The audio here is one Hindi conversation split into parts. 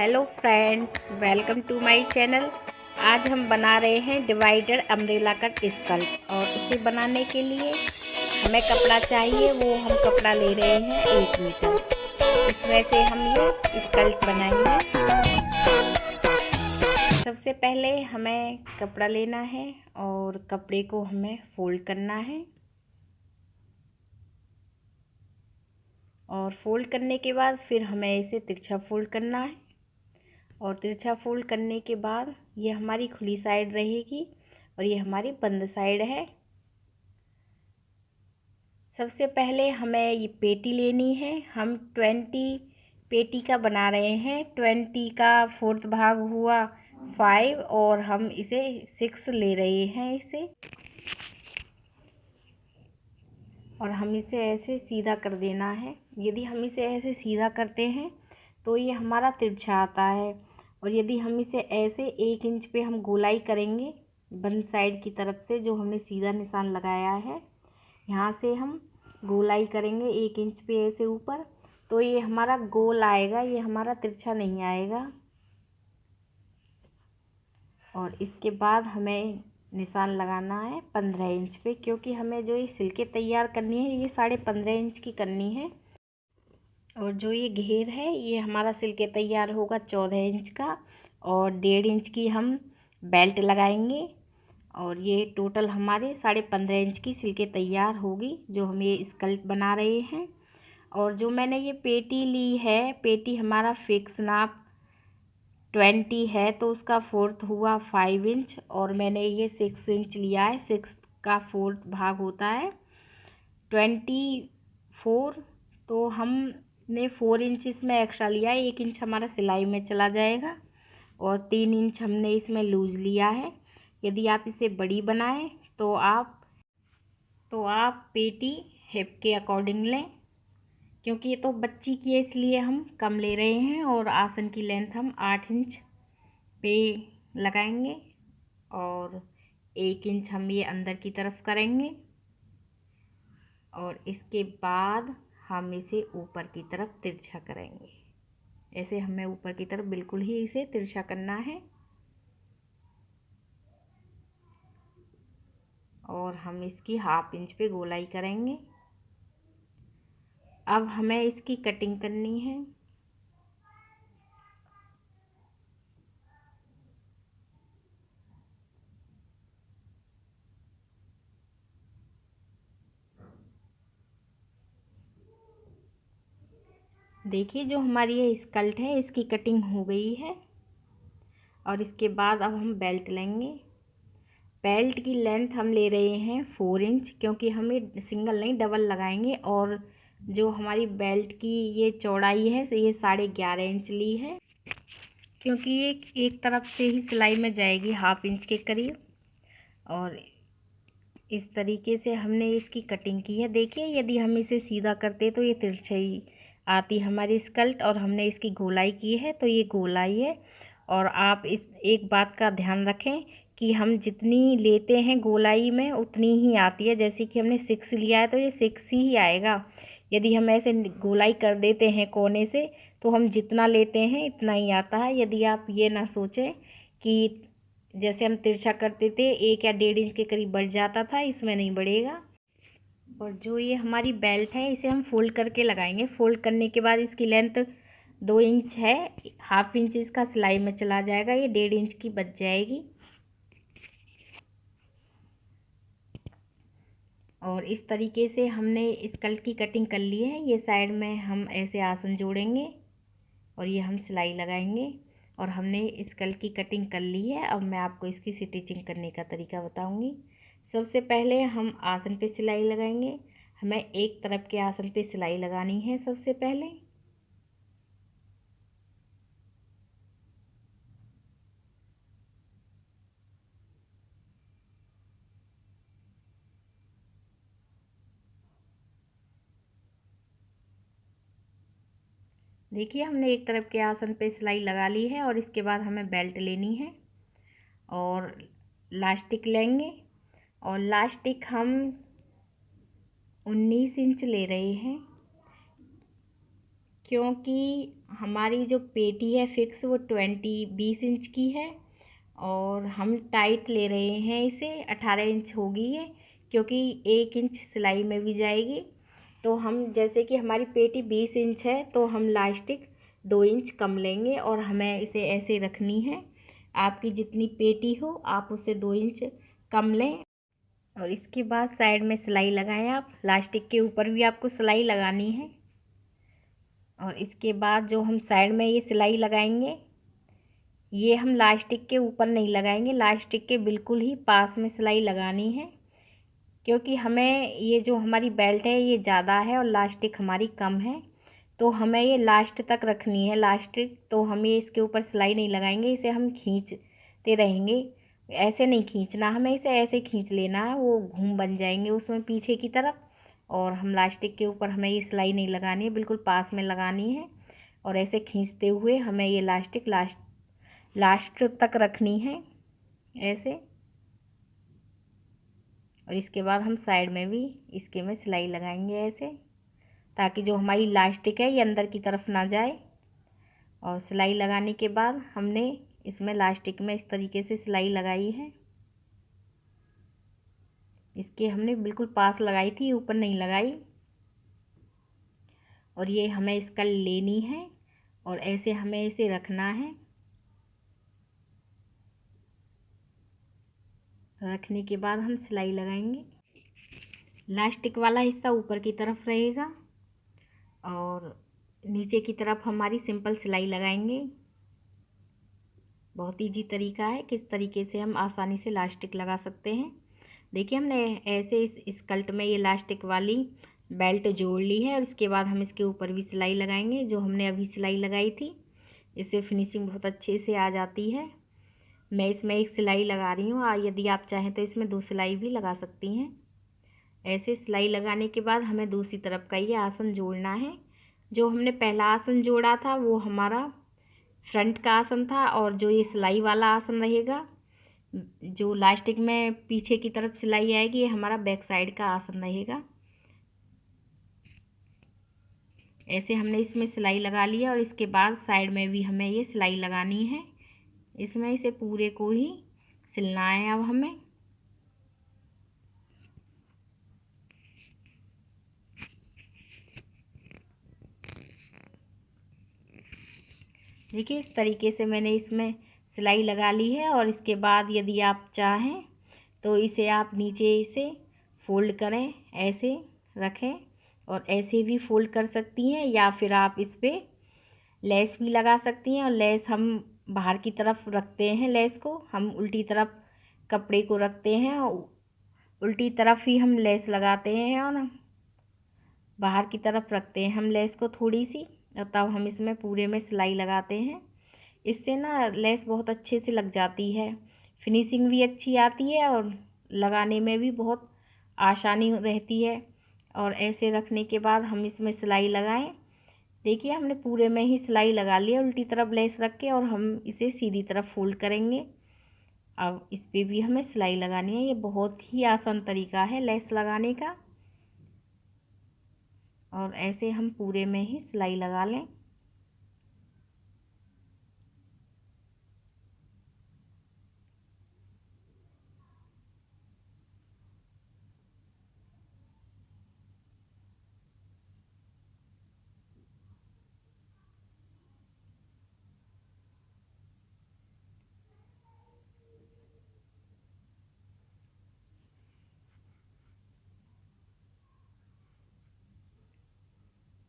Hello friends, welcome to my channel. आज हम बना रहे हैं डिवाइडर अम्ब्रेला कट स्कर्ट और उसे बनाने के लिए हमें कपड़ा चाहिए। वो हम कपड़ा ले रहे हैं 1 मीटर। इसमें से हम ये स्कर्ट बनाएंगे। सबसे पहले हमें कपड़ा लेना है और कपड़े को हमें फोल्ड करना है और फोल्ड करने के बाद फिर हमें इसे तिरछा फोल्ड करना है और तिरछा फोल्ड करने के बाद ये हमारी खुली साइड रहेगी और ये हमारी बंद साइड है। सबसे पहले हमें ये पेटी लेनी है। हम 20 पेटी का बना रहे हैं। 20 का 4th भाग हुआ 5 और हम इसे 6 ले रहे हैं इसे, और हम इसे ऐसे सीधा कर देना है। यदि हम इसे ऐसे सीधा करते हैं तो ये हमारा तिरछा आता है, और यदि हम इसे ऐसे 1 इंच पे हम गोलाई करेंगे बंद साइड की तरफ से, जो हमने सीधा निशान लगाया है यहाँ से हम गोलाई करेंगे 1 इंच पे ऐसे ऊपर, तो ये हमारा गोल आएगा, ये हमारा तिरछा नहीं आएगा। और इसके बाद हमें निशान लगाना है 15 इंच पे, क्योंकि हमें जो ये सिल्के तैयार करनी है ये 15.5 इंच की करनी है। और जो ये घेर है ये हमारा सिल्के तैयार होगा 14 इंच का, और 1.5 इंच की हम बेल्ट लगाएंगे, और ये टोटल हमारे 15.5 इंच की सिल्के तैयार होगी जो हम ये स्कर्ट बना रहे हैं। और जो मैंने ये पेटी ली है, पेटी हमारा फिक्स नाप 20 है, तो उसका 4th हुआ 5 इंच, और मैंने ये 6 इंच लिया है। 6 का 4th भाग होता है 24, तो हमने 4 इंच इसमें एक्स्ट्रा लिया है। 1 इंच हमारा सिलाई में चला जाएगा और 3 इंच हमने इसमें लूज़ लिया है। यदि आप इसे बड़ी बनाएं तो आप पेटी हिप के अकॉर्डिंग लें, क्योंकि ये तो बच्ची की है इसलिए हम कम ले रहे हैं। और आसन की लेंथ हम 8 इंच पे लगाएंगे और 1 इंच हम ये अंदर की तरफ करेंगे, और इसके बाद हम इसे ऊपर की तरफ तिरछा करेंगे। ऐसे हमें ऊपर की तरफ बिल्कुल ही इसे तिरछा करना है, और हम इसकी 1/2 इंच पे गोलाई करेंगे। अब हमें इसकी कटिंग करनी है। देखिए जो हमारी ये स्कर्ट है इसकी कटिंग हो गई है। और इसके बाद अब हम बेल्ट लेंगे। बेल्ट की लेंथ हम ले रहे हैं 4 इंच, क्योंकि हमें सिंगल नहीं डबल लगाएंगे। और जो हमारी बेल्ट की ये चौड़ाई है ये 11.5 इंच ली है, क्योंकि ये एक तरफ से ही सिलाई में जाएगी 1/2 इंच के करीब। और इस तरीके से हमने इसकी कटिंग की है। देखिए यदि हम इसे सीधा करते तो ये तिरछी आती हमारी स्कर्ट, और हमने इसकी गोलाई की है तो ये गोलाई है। और आप इस एक बात का ध्यान रखें कि हम जितनी लेते हैं गोलाई में उतनी ही आती है। जैसे कि हमने 6 लिया है तो ये 6 ही आएगा। यदि हम ऐसे गोलाई कर देते हैं कोने से तो हम जितना लेते हैं इतना ही आता है। यदि आप ये ना सोचें कि जैसे हम तिरछा करते थे 1 या 1.5 इंच के करीब बढ़ जाता था, इसमें नहीं बढ़ेगा। और जो ये हमारी बेल्ट है इसे हम फोल्ड करके लगाएंगे। फोल्ड करने के बाद इसकी लेंथ 2 इंच है, 1/2 इंच इसका सिलाई में चला जाएगा, ये 1.5 इंच की बच जाएगी। और इस तरीके से हमने स्कर्ट की कटिंग कर ली है। ये साइड में हम ऐसे आसन जोड़ेंगे और ये हम सिलाई लगाएंगे, और हमने स्कर्ट की कटिंग कर ली है। अब मैं आपको इसकी स्टिचिंग करने का तरीका बताऊंगी। सबसे पहले हम आसन पे सिलाई लगाएंगे। हमें एक तरफ के आसन पे सिलाई लगानी है सबसे पहले। देखिए हमने एक तरफ के आसन पे सिलाई लगा ली है, और इसके बाद हमें बेल्ट लेनी है और लास्टिक लेंगे। और लास्टिक हम 19 इंच ले रहे हैं, क्योंकि हमारी जो पेटी है फिक्स वो 20 इंच की है और हम टाइट ले रहे हैं, इसे 18 इंच होगी ये, क्योंकि 1 इंच सिलाई में भी जाएगी। तो हम जैसे कि हमारी पेटी 20 इंच है तो हम लास्टिक 2 इंच कम लेंगे और हमें इसे ऐसे रखनी है। आपकी जितनी पेटी हो आप उसे 2 इंच कम लें और इसके बाद साइड में सिलाई लगाएं। आप लास्टिक के ऊपर भी आपको सिलाई लगानी है और इसके बाद जो हम साइड में ये सिलाई लगाएंगे ये हम लास्टिक के ऊपर नहीं लगाएंगे, लास्टिक के बिल्कुल ही पास में सिलाई लगानी है, क्योंकि हमें ये जो हमारी बेल्ट है ये ज़्यादा है और लास्टिक हमारी कम है, तो हमें ये लास्ट तक रखनी है लास्टिक। तो हम ये इसके ऊपर सिलाई नहीं लगाएंगे, इसे हम खींचते रहेंगे। ऐसे नहीं खींचना, हमें इसे ऐसे खींच लेना है, वो घूम बन जाएंगे उसमें पीछे की तरफ। और हम लास्टिक के ऊपर हमें ये सिलाई नहीं लगानी है, बिल्कुल पास में लगानी है और ऐसे खींचते हुए हमें ये लास्टिक लास्ट तक रखनी है ऐसे। और इसके बाद हम साइड में भी इसके में सिलाई लगाएंगे ऐसे, ताकि जो हमारी लास्टिक है ये अंदर की तरफ ना जाए। और सिलाई लगाने के बाद हमने इसमें लास्टिक में इस तरीके से सिलाई लगाई है, इसके हमने बिल्कुल पास लगाई थी, ऊपर नहीं लगाई। और ये हमें इसका लेनी है और ऐसे हमें इसे रखना है। रखने के बाद हम सिलाई लगाएंगे। लास्टिक वाला हिस्सा ऊपर की तरफ रहेगा और नीचे की तरफ हमारी सिंपल सिलाई लगाएंगे। बहुत ईजी तरीका है, किस तरीके से हम आसानी से लास्टिक लगा सकते हैं। देखिए हमने ऐसे इस स्कर्ट में ये लास्टिक वाली बेल्ट जोड़ ली है और इसके बाद हम इसके ऊपर भी सिलाई लगाएंगे, जो हमने अभी सिलाई लगाई थी। इससे फिनिशिंग बहुत अच्छे से आ जाती है। मैं इसमें एक सिलाई लगा रही हूँ और यदि आप चाहें तो इसमें 2 सिलाई भी लगा सकती हैं। ऐसे सिलाई लगाने के बाद हमें दूसरी तरफ का ये आसन जोड़ना है। जो हमने पहला आसन जोड़ा था वो हमारा फ्रंट का आसन था और जो ये सिलाई वाला आसन रहेगा, जो लास्टिक में पीछे की तरफ सिलाई आएगी, ये हमारा बैक साइड का आसन रहेगा। ऐसे हमने इसमें सिलाई लगा लिया और इसके बाद साइड में भी हमें ये सिलाई लगानी है। इसमें इसे पूरे को ही सिलना है अब हमें। देखिए इस तरीके से मैंने इसमें सिलाई लगा ली है और इसके बाद यदि आप चाहें तो इसे आप नीचे से फोल्ड करें, ऐसे रखें और ऐसे भी फोल्ड कर सकती हैं, या फिर आप इस पर लेस भी लगा सकती हैं। और लेस हम बाहर की तरफ रखते हैं, लेस को हम उल्टी तरफ कपड़े को रखते हैं और उल्टी तरफ ही हम लेस लगाते हैं और बाहर की तरफ रखते हैं हम लेस को थोड़ी सी, और तब हम इसमें पूरे में सिलाई लगाते हैं। इससे ना लेस बहुत अच्छे से लग जाती है, फिनिशिंग भी अच्छी आती है और लगाने में भी बहुत आसानी रहती है। और ऐसे रखने के बाद हम इसमें सिलाई लगाएं। देखिए हमने पूरे में ही सिलाई लगा ली है उल्टी तरफ लेस रख के, और हम इसे सीधी तरफ फोल्ड करेंगे। अब इस पर भी हमें सिलाई लगानी है। ये बहुत ही आसान तरीका है लेस लगाने का। और ऐसे हम पूरे में ही सिलाई लगा लें।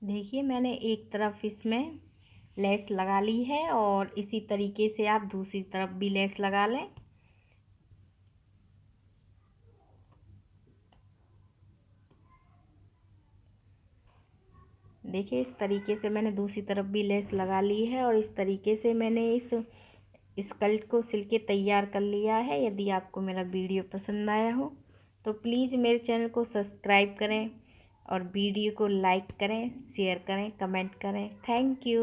देखिए मैंने एक तरफ इसमें लेस लगा ली है और इसी तरीके से आप दूसरी तरफ भी लेस लगा लें। देखिए इस तरीके से मैंने दूसरी तरफ भी लेस लगा ली है और इस तरीके से मैंने इस स्कर्ट को सिल के तैयार कर लिया है। यदि आपको मेरा वीडियो पसंद आया हो तो प्लीज़ मेरे चैनल को सब्सक्राइब करें और वीडियो को लाइक करें, शेयर करें, कमेंट करें। Thank you.